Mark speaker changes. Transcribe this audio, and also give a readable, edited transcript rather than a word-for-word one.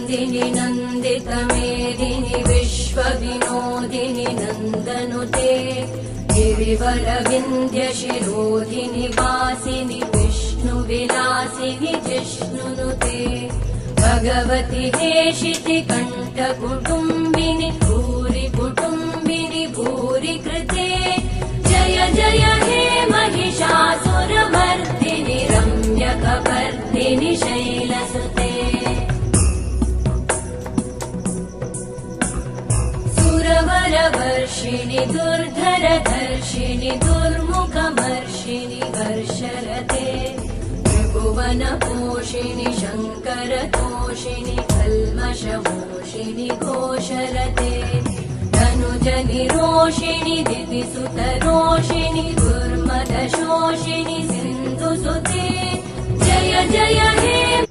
Speaker 1: नन्दिनि नन्दितमेदिनि विश्वविनोदिनि नन्दनुते गिरिवरविन्ध्यशिरोधिनि वासिनि विष्णुविलासिनि जिष्णुनुते भगवति हेशिति कण्ठकुटुम्बिनि भूरि कुटुम्बिनि भूरि कृते जय जय हे महिषासुरमर्दिनि रम्यकपर्दिनि शैलसुते सुरवरवर्षिणि दुर्धरधर्षिणि दुर्मुखमर्षिणि हर्षरते त्रिभुवनपोषिणि शङ्करतोषिणि कल्मषमोषिणि घोषरते धनुजनिरोषिणि दिविसुतरोषिणि दुर्मदशोषिणि सिन्धुसुते जय जय हे